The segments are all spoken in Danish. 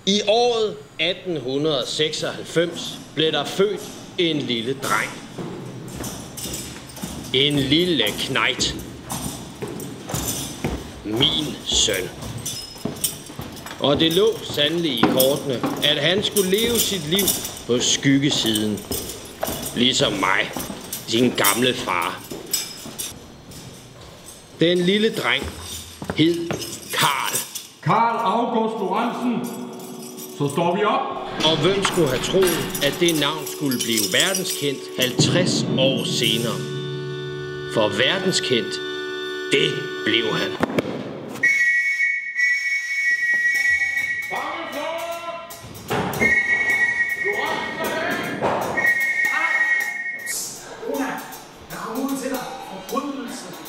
I året 1896 blev der født en lille dreng. En lille knejt. Min søn. Og det lå sandelig i kortene, at han skulle leve sit liv på skyggesiden. Ligesom mig, sin gamle far. Den lille dreng hed Karl. Karl August Lorentzen. Så står vi op. Og hvem skulle have troet, at det navn skulle blive verdenskendt 50 år senere? For verdenskendt, det blev han.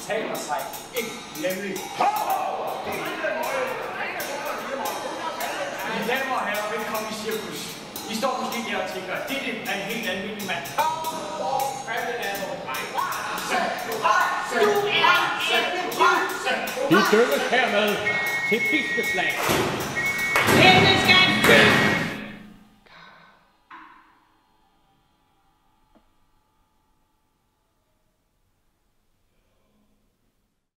Taler sig ikke, nemlig. Mine damer og herrer, velkommen i cirkus. I står måske her og tænker, at dette er en helt almindelig mand. De dømmes hermed til piskeslag. Hende skal